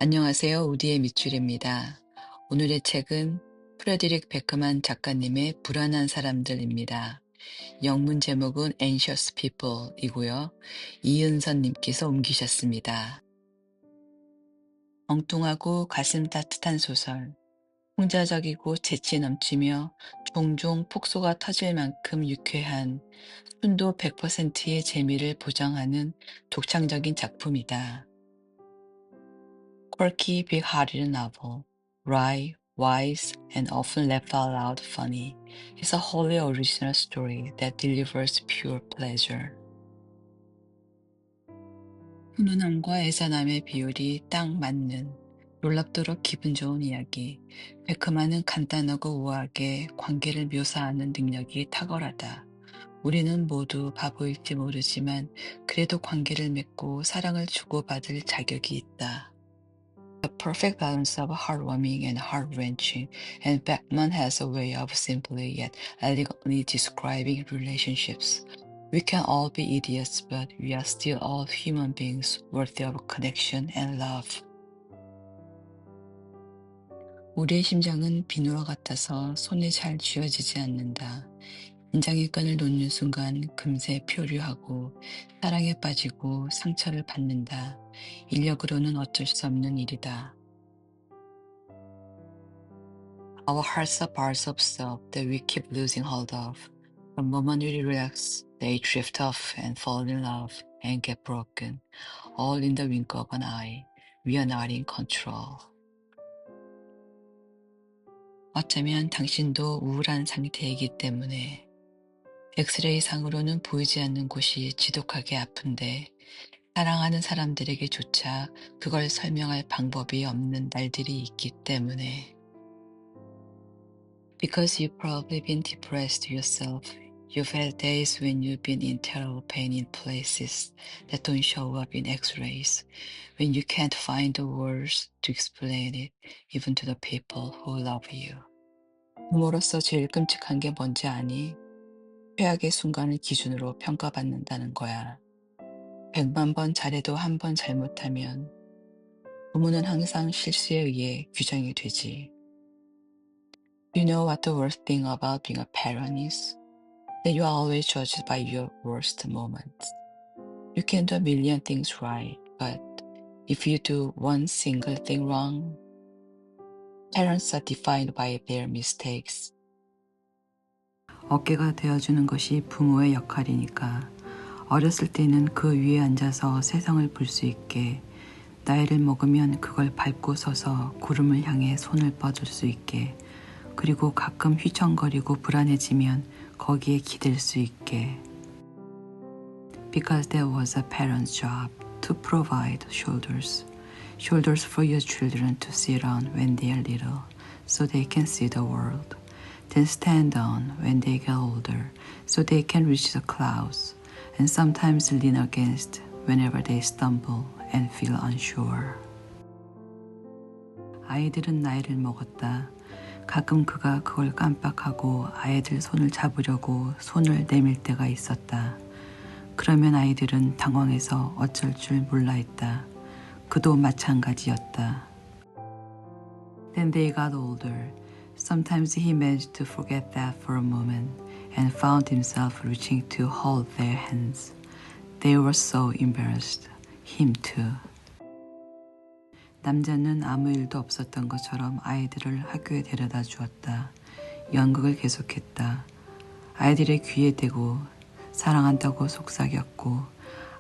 안녕하세요. 우디의 밑줄입니다. 오늘의 책은 프레드릭 베크만 작가님의 불안한 사람들입니다. 영문 제목은 Anxious People이고요. 이은선 님께서 옮기셨습니다. 엉뚱하고 가슴 따뜻한 소설, 풍자적이고 재치 넘치며 종종 폭소가 터질 만큼 유쾌한 순도 100%의 재미를 보장하는 독창적인 작품이다. Quirky, big-hearted novel, wry, wise, and often laugh out loud funny, is a wholly original story that delivers pure pleasure. 훈훈함과 애잔함의 비율이 딱 맞는 놀랍도록 기분 좋은 이야기. 베크만은 간단하고 우아하게 관계를 묘사하는 능력이 탁월하다. 우리는 모두 바보일지 모르지만 그래도 관계를 맺고 사랑을 주고받을 자격이 있다. The perfect balance of heartwarming and heart-wrenching, and Beckman has a way of simply yet elegantly describing relationships. We can all be idiots, but we are still all human beings worthy of connection and love. 우리의 심장은 비누와 같아서 손에 잘 쥐어지지 않는다. 인장의 끈을 놓는 순간 금세 표류하고 사랑에 빠지고 상처를 받는다. 인력으로는 어쩔 수 없는 일이다. Our hearts are parts of self that we keep losing hold of. The moment we relax, they drift off and fall in love and get broken, all in the wink of an eye. We are not in control. 어쩌면 당신도 우울한 상태이기 때문에 엑스레이 상으로는 보이지 않는 곳이 지독하게 아픈데 사랑하는 사람들에게조차 그걸 설명할 방법이 없는 날들이 있기 때문에 Because you've probably been depressed yourself. You've had days when you've been in terrible pain in places that don't show up in x-rays, when you can't find the words to explain it, even to the people who love you. 부모로서 제일 끔찍한 게 뭔지 아니? 최악의 순간을 기준으로 평가받는다는 거야. 100만 번 잘해도 한 번 잘못하면 부모는 항상 실수에 의해 규정이 되지. Do you know what the worst thing about being a parent is? That you are always judged by your worst moments. You can do a million things right, but if you do one single thing wrong, parents are defined by their mistakes. 어깨가 되어주는 것이 부모의 역할이니까 어렸을 때는 그 위에 앉아서 세상을 볼 수 있게 나이를 먹으면 그걸 밟고 서서 구름을 향해 손을 뻗을 수 있게 그리고 가끔 휘청거리고 불안해지면 거기에 기댈 수 있게. Because that was a parent's job to provide shoulders. Shoulders for your children to sit on when they are little, so they can see the world. Then stand on when they get older, so they can reach the clouds, and sometimes lean against whenever they stumble and feel unsure. 아이들은 나이를 먹었다. 가끔 그가 그걸 깜빡하고 아이들 손을 잡으려고 손을 내밀 때가 있었다. 그러면 아이들은 당황해서 어쩔 줄 몰라 했다. 그도 마찬가지였다. Then they got older. Sometimes he managed to forget that for a moment and found himself reaching to hold their hands. They were so embarrassed. Him too. 남자는 아무 일도 없었던 것처럼 아이들을 학교에 데려다 주었다. 연극을 계속했다. 아이들의 귀에 대고 사랑한다고 속삭였고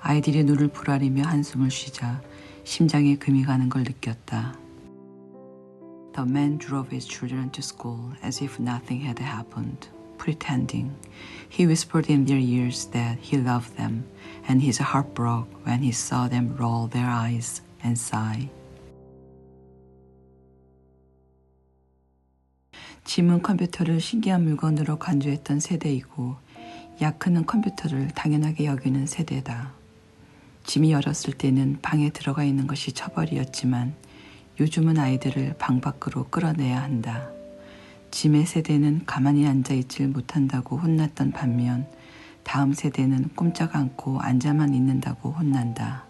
아이들이 눈을 부라리며 한숨을 쉬자 심장에 금이 가는 걸 느꼈다. The man drove his children to school as if nothing had happened, pretending. He whispered in their ears that he loved them, and his heart broke when he saw them roll their eyes and sigh. 짐은 컴퓨터를 신기한 물건으로 간주했던 세대이고 야크는 컴퓨터를 당연하게 여기는 세대다. 짐이 어렸을 때는 방에 들어가 있는 것이 처벌이었지만 요즘은 아이들을 방 밖으로 끌어내야 한다. 짐의 세대는 가만히 앉아있질 못한다고 혼났던 반면 다음 세대는 꼼짝 않고 앉아만 있는다고 혼난다.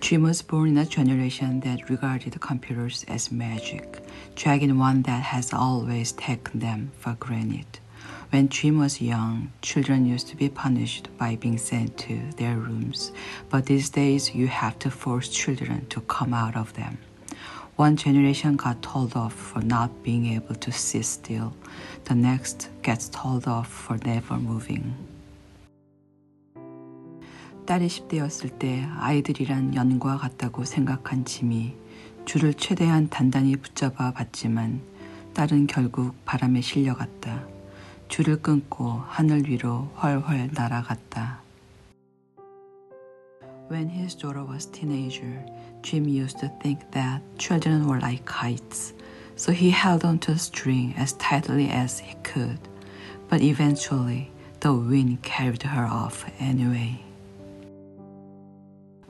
Jim was born in a generation that regarded computers as magic, dragging one that has always taken them for granted. When Jim was young, children used to be punished by being sent to their rooms, but these days you have to force children to come out of them. One generation got told off for not being able to sit still. The next gets told off for never moving. 딸이 10대였을 때 아이들이란 연과 같다고 생각한 짐이 줄을 최대한 단단히 붙잡아 봤지만 딸은 결국 바람에 실려갔다. 줄을 끊고 하늘 위로 훨훨 날아갔다. When his daughter was teenager, Jim used to think that children were like kites, so he held onto the string as tightly as he could. But eventually, the wind carried her off anyway.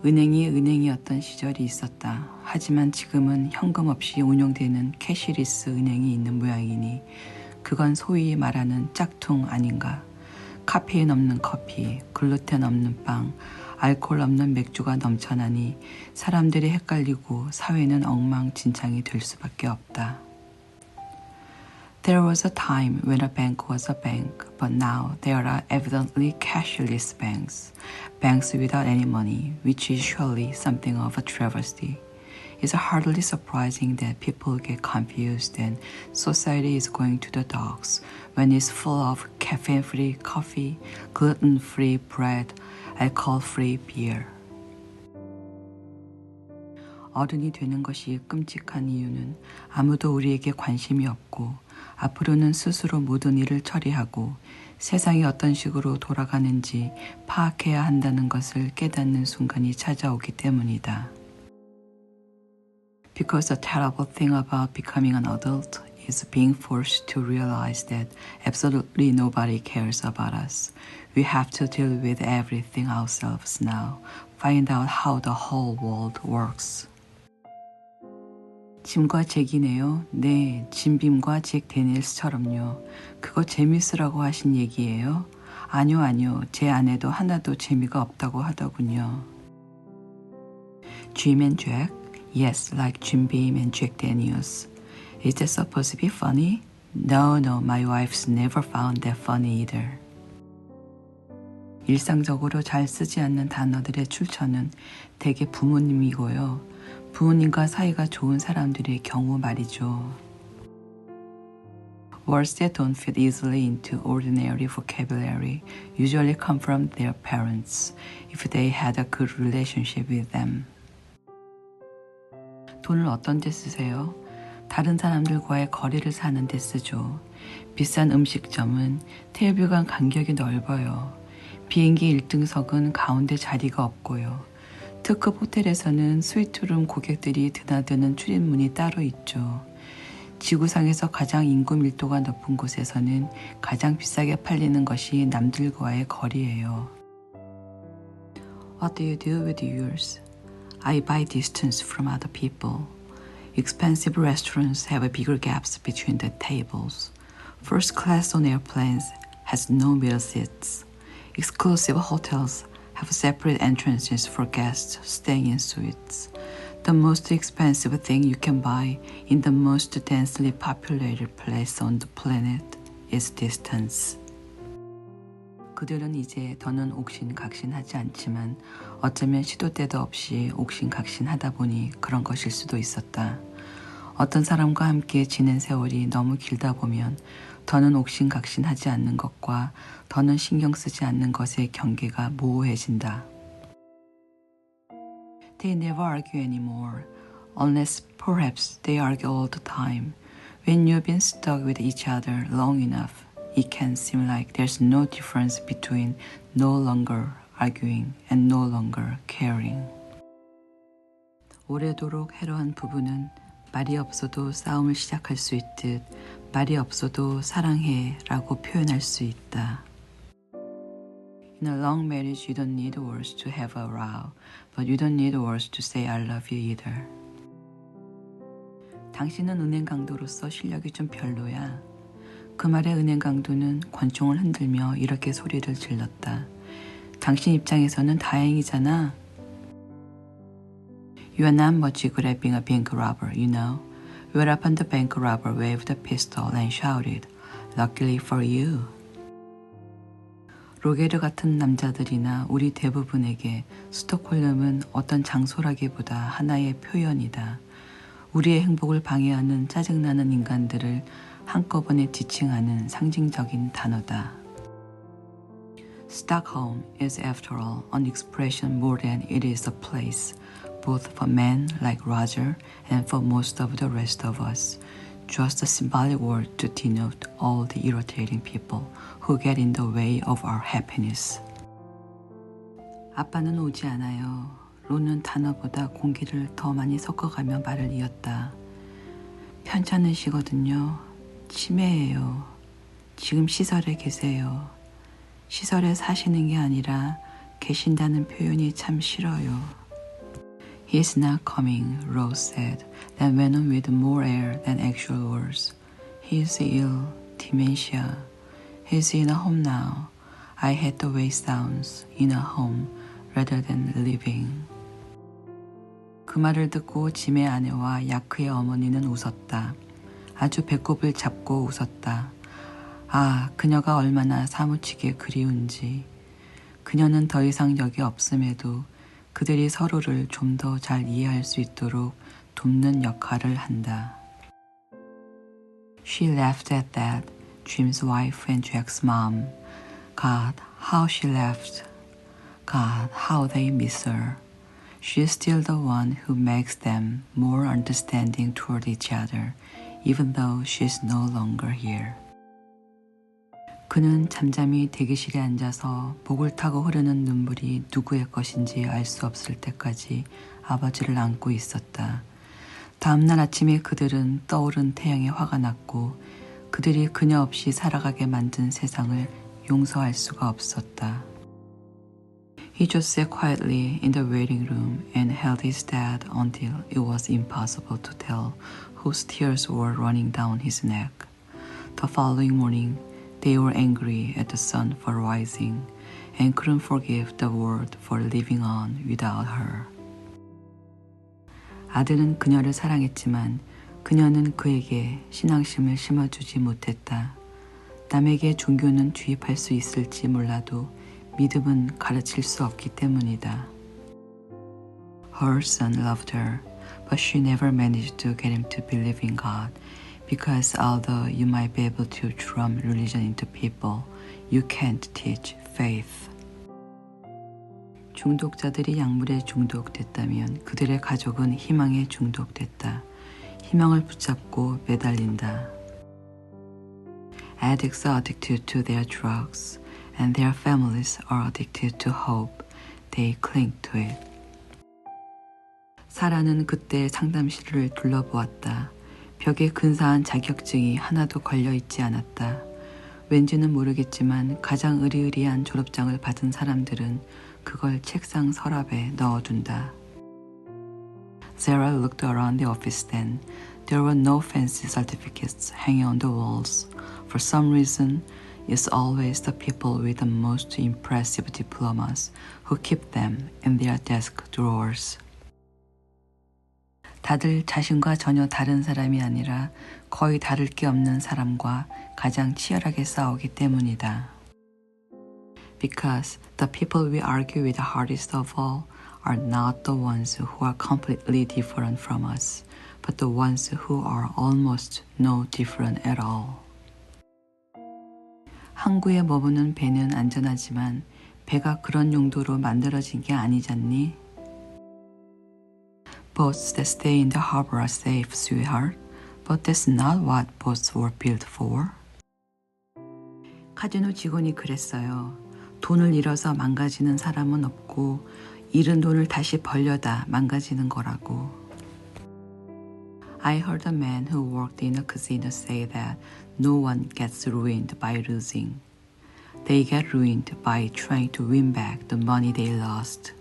은행이 은행이었던 시절이 있었다. 하지만 지금은 현금 없이 운영되는 캐시리스 은행이 있는 모양이니 그건 소위 말하는 짝퉁 아닌가. 카페인 없는 커피, 글루텐 없는 빵, 알코올 없는 맥주가 넘쳐나니 사람들이 헷갈리고 사회는 엉망진창이 될 수밖에 없다. There was a time when a bank was a bank, but now there are evidently cashless banks, banks without any money, which is surely something of a travesty. It's hardly surprising that people get confused and society is going to the dogs when it's full of caffeine-free coffee, gluten-free bread, alcohol-free beer. 어른이 되는 것이 끔찍한 이유는 아무도 우리에게 관심이 없고 앞으로는 스스로 모든 일을 처리하고 세상이 어떤 식으로 돌아가는지 파악해야 한다는 것을 깨닫는 순간이 찾아오기 때문이다. Because the terrible thing about becoming an adult is being forced to realize that absolutely nobody cares about us. We have to deal with everything ourselves now, find out how the whole world works. 짐과 잭이네요. 네, 짐빔과 잭 데니엘스처럼요. 그거 재밌으라고 하신 얘기예요? 아니요. 제 아내도 하나도 재미가 없다고 하더군요. Jim and Jack? Yes, like Jim Beam and Jack Daniels. Is that supposed to be funny? No, my wife's never found that funny either. 일상적으로 잘 쓰지 않는 단어들의 출처는 대개 부모님이고요. 부모님과 사이가 좋은 사람들의 경우 말이죠. Words that don't fit easily into ordinary vocabulary usually come from their parents, if they had a good relationship with them. 돈을 어떤 데 쓰세요? 다른 사람들과의 거리를 사는 데 쓰죠. 비싼 음식점은 테이블 간격이 넓어요. 비행기 1등석은 가운데 자리가 없고요. 특급 호텔에서는 스위트룸 고객들이 드나드는 출입문이 따로 있죠. 지구상에서 가장 인구 밀도가 높은 곳에서는 가장 비싸게 팔리는 것이 남들과의 거리예요. What do you do with yours? I buy distance from other people. Expensive restaurants have bigger gaps between the tables. First class on airplanes has no middle seats. Exclusive hotels have separate entrances for guests staying in suites. The most expensive thing you can buy in the most densely populated place on the planet is distance. 그들은 이제 더는 옥신각신하지 않지만 어쩌면 시도 때도 없이 옥신각신하다 보니 그런 것일 수도 있었다. 어떤 사람과 함께 지낸 세월이 너무 길다 보면 더는 옥신각신하지 않는 것과 더는 신경 쓰지 않는 것의 경계가 모호해진다. They never argue anymore, unless perhaps they argue all the time. When you've been stuck with each other long enough, it can seem like there's no difference between no longer arguing and no longer caring. 오래도록 해로한 부부는 말이 없어도 싸움을 시작할 수 있듯 말이 없어도 사랑해 라고 표현할 수 있다. In a long marriage, you don't need words to have a row, but you don't need words to say I love you either. 당신은 은행 강도로서 실력이 좀 별로야. 그 말에 은행 강도는 권총을 흔들며 이렇게 소리를 질렀다. 당신 입장에서는 다행이잖아. You are not much good at being a bank robber, you know. Whereupon the bank robber waved a pistol and shouted, Luckily for you. 로게르 같은 남자들이나 우리 대부분에게 스톡홀름은 어떤 장소라기보다 하나의 표현이다. 우리의 행복을 방해하는 짜증나는 인간들을 한꺼번에 지칭하는 상징적인 단어다. Stockholm is after all an expression more than it is a place, both for men like Roger and for most of the rest of us. Just a symbolic word to denote all the irritating people who get in the way of our happiness. 아빠는 오지 않아요. 론은 단어보다 공기를 더 많이 섞어가며 말을 이었다. 편찮으시거든요. 치매예요. 지금 시설에 계세요. 시설에 사시는 게 아니라 계신다는 표현이 참 싫어요. He's not coming, Rose said, then went on with more air than actual words. He's ill, dementia. He's in a home now. I hate the way it sounds, in a home, rather than living. 그 말을 듣고 짐의 아내와 야크의 어머니는 웃었다. 아주 배꼽을 잡고 웃었다. 아, 그녀가 얼마나 사무치게 그리운지. 그녀는 더 이상 여기 없음에도 그들이 서로를 좀 더 잘 이해할 수 있도록 돕는 역할을 한다. She laughed at that, Jim's wife and Jack's mom. God, how she laughed. God, how they miss her. She's still the one who makes them more understanding toward each other, even though she's no longer here. 그는 잠잠히 대기실에 앉아서 목을 타고 흐르는 눈물이 누구의 것인지 알 수 없을 때까지 아버지를 안고 있었다. 다음날 아침에 그들은 떠오른 태양에 화가 났고 그들이 그녀 없이 살아가게 만든 세상을 용서할 수가 없었다. He just sat quietly in the waiting room and held his dad until it was impossible to tell whose tears were running down his neck. The following morning, they were angry at the sun for rising and couldn't forgive the world for living on without her. 아들은 그녀를 사랑했지만 그녀는 그에게 신앙심을 심어주지 못했다. 남에게 종교는 주입할 수 있을지 몰라도 믿음은 가르칠 수 없기 때문이다. Her son loved her, but she never managed to get him to believe in God. Because although you might be able to drum religion into people, you can't teach faith. 중독자들이 약물에 중독됐다면 그들의 가족은 희망에 중독됐다. 희망을 붙잡고 매달린다. Addicts are addicted to their drugs, and their families are addicted to hope. They cling to it. 사라는 그때 상담실을 둘러보았다. 벽에 근사한 자격증이 하나도 걸려있지 않았다. 왠지는 모르겠지만 가장 으리으리한 졸업장을 받은 사람들은 그걸 책상 서랍에 넣어둔다. Sarah looked around the office then. There were no fancy certificates hanging on the walls. For some reason, it's always the people with the most impressive diplomas who keep them in their desk drawers. 다들 자신과 전혀 다른 사람이 아니라 거의 다를 게 없는 사람과 가장 치열하게 싸우기 때문이다. Because the people we argue with the hardest of all are not the ones who are completely different from us, but the ones who are almost no different at all. 항구에 머무는 배는 안전하지만 배가 그런 용도로 만들어진 게 아니잖니? Boats that stay in the harbor are safe, sweetheart, but that's not what boats were built for. 카지노 직원이 그랬어요. 돈을 잃어서 망가지는 사람은 없고 잃은 돈을 다시 벌려다 망가지는 거라고. I heard a man who worked in a casino say that no one gets ruined by losing. They get ruined by trying to win back the money they lost.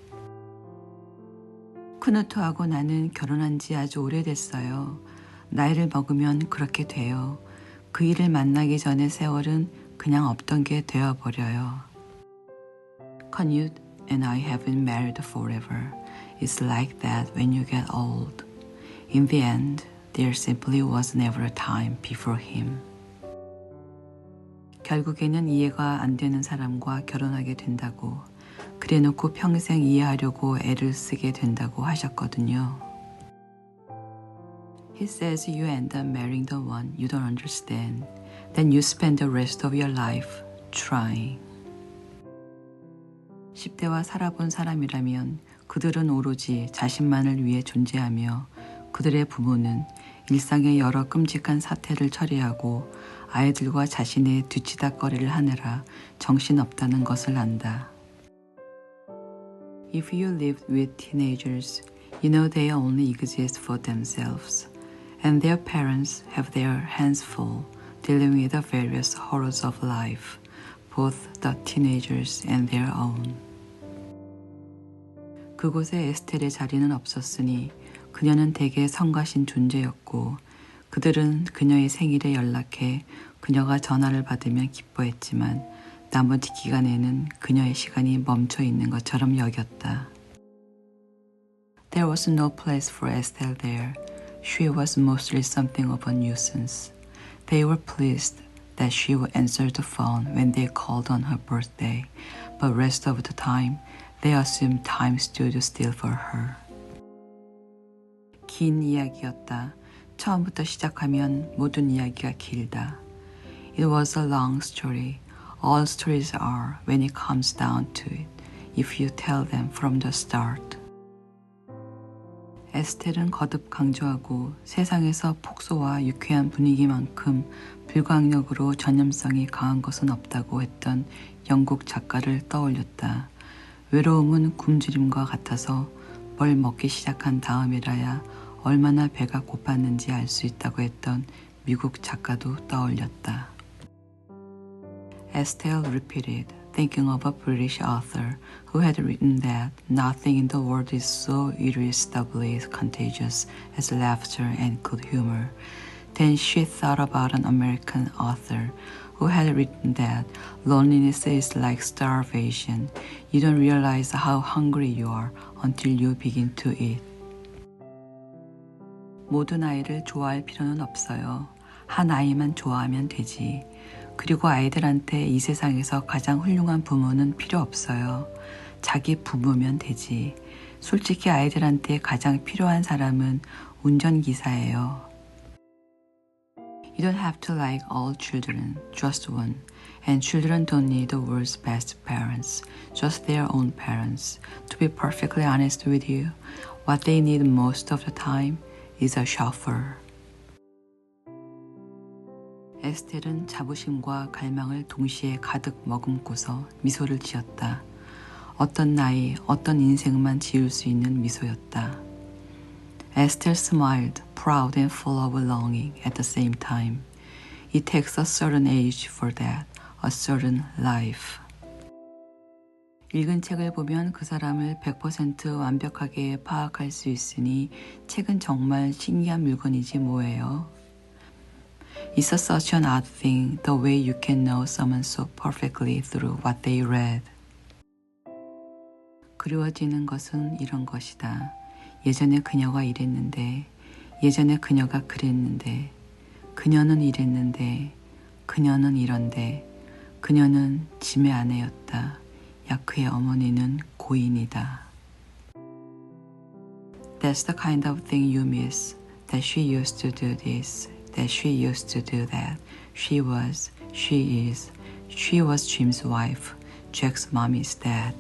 크누트하고 나는 결혼한 지 아주 오래됐어요. 나이를 먹으면 그렇게 돼요. 그 일을 만나기 전의 세월은 그냥 없던 게 되어버려요. Knut and I have been married forever. It's like that when you get old. In the end, there simply was never a time before him. 결국에는 이해가 안 되는 사람과 결혼하게 된다고, 그래놓고 평생 이해하려고 애를 쓰게 된다고 하셨거든요. He says you end up marrying the one you don't understand. Then you spend the rest of your life trying. 10대와 살아본 사람이라면 그들은 오로지 자신만을 위해 존재하며 그들의 부모는 일상의 여러 끔찍한 사태를 처리하고 아이들과 자신의 뒤치다꺼리를 하느라 정신없다는 것을 안다. If you live with teenagers, you know they only exist for themselves, and their parents have their hands full dealing with the various horrors of life, both the teenagers and their own. 그곳에 에스텔의 자리는 없었으니 그녀는 대개 성가신 존재였고 그들은 그녀의 생일에 연락해 그녀가 전화를 받으면 기뻐했지만 나머지 기간에는 그녀의 시간이 멈춰 있는 것처럼 여겼다. There was no place for Estelle there. She was mostly something of a nuisance. They were pleased that she would answer the phone when they called on her birthday, but rest of the time they assumed time stood still for her. 긴 이야기였다. 처음부터 시작하면 모든 이야기가 길다. It was a long story. All stories are when it comes down to it, if you tell them from the start. 에스텔은 거듭 강조하고 세상에서 폭소와 유쾌한 분위기만큼 불광력으로 전염성이 강한 것은 없다고 했던 영국 작가를 떠올렸다. 외로움은 굶주림과 같아서 뭘 먹기 시작한 다음이라야 얼마나 배가 고팠는지 알 수 있다고 했던 미국 작가도 떠올렸다. Estelle repeated, thinking of a British author who had written that nothing in the world is so irresistibly contagious as laughter and good humor. Then she thought about an American author who had written that loneliness is like starvation. You don't realize how hungry you are until you begin to eat. 모든 아이를 좋아할 필요는 없어요. 한 아이만 좋아하면 되지. 그리고 아이들한테 이 세상에서 가장 훌륭한 부모는 필요 없어요. 자기 부모면 되지. 솔직히 아이들한테 가장 필요한 사람은 운전기사예요. You don't have to like all children, just one. And children don't need the world's best parents, just their own parents. To be perfectly honest with you, what they need most of the time is a chauffeur. 에스텔은 자부심과 갈망을 동시에 가득 머금고서 미소를 지었다. 어떤 나이, 어떤 인생만 지을 수 있는 미소였다. Estelle smiled, proud and full of longing at the same time. It takes a certain age for that, a certain life. 읽은 책을 보면 그 사람을 100% 완벽하게 파악할 수 있으니 책은 정말 신기한 물건이지 뭐예요. It's such an odd thing, the way you can know someone so perfectly through what they read. 그리워지는 것은 이런 것이다. 예전에 그녀가 이랬는데, 예전에 그녀가 그랬는데, 그녀는 이랬는데, 그녀는 이런데, 그녀는 짐의 아내였다. 야 그의 어머니는 고인이다. That's the kind of thing you miss, that she used to do this. That she used to do that. She was Jim's wife. Jack's mom is dead.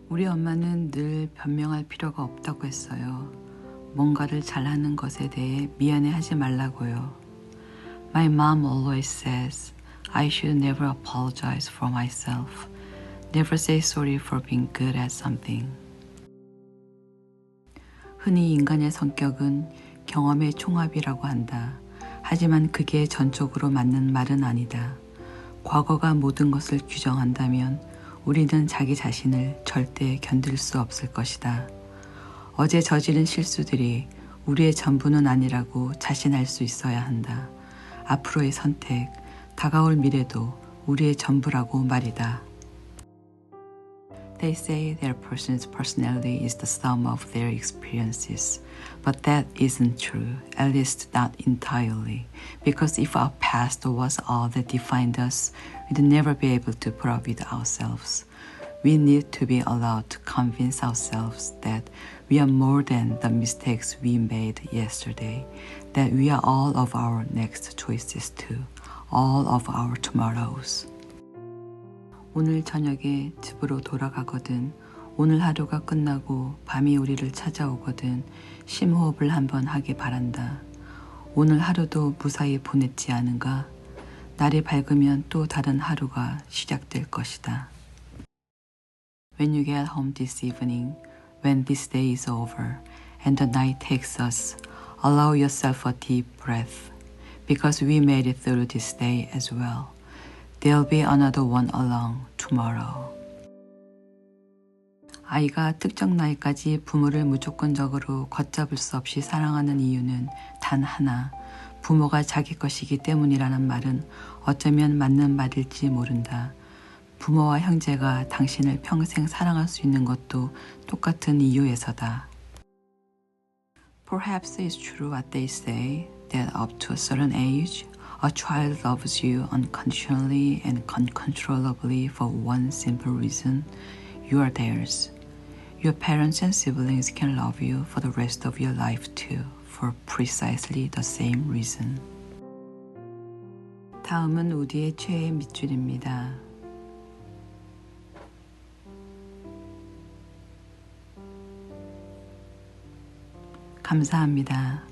우리 엄마는 늘 변명할 필요가 없다고 했어요. 뭔가를 잘하는 것에 대해 미안해하지 말라고요. My mom always says I should never apologize for myself. Never say sorry for being good at something. 흔히 인간의 성격은 경험의 총합이라고 한다. 하지만 그게 전적으로 맞는 말은 아니다. 과거가 모든 것을 규정한다면 우리는 자기 자신을 절대 견딜 수 없을 것이다. 어제 저지른 실수들이 우리의 전부는 아니라고 자신할 수 있어야 한다. 앞으로의 선택, 다가올 미래도 우리의 전부라고 말이다. They say their person's personality is the sum of their experiences, but that isn't true, at least not entirely, because if our past was all that defined us, we'd never be able to put up with ourselves. We need to be allowed to convince ourselves that we are more than the mistakes we made yesterday, that we are all of our next choices too, all of our tomorrows. 오늘 저녁에 집으로 돌아가거든 오늘 하루가 끝나고 밤이 우리를 찾아오거든 심호흡을 한번 하게 바란다. 오늘 하루도 무사히 보냈지 않은가? 날이 밝으면 또 다른 하루가 시작될 것이다. When you get home this evening, when this day is over, and the night takes us, allow yourself a deep breath, because we made it through this day as well. There'll be another one along tomorrow. 아이가 특정 나이까지 부모를 무조건적으로 걷잡을 수 없이 사랑하는 이유는 단 하나, 부모가 자기 것이기 때문이라는 말은 어쩌면 맞는 말일지 모른다. 부모와 형제가 당신을 평생 사랑할 수 있는 것도 똑같은 이유에서다. Perhaps it's true what they say, that up to a certain age, a child loves you unconditionally and uncontrollably for one simple reason, you are theirs. Your parents and siblings can love you for the rest of your life too, for precisely the same reason. 다음은 우디의 최애 밑줄입니다. 감사합니다.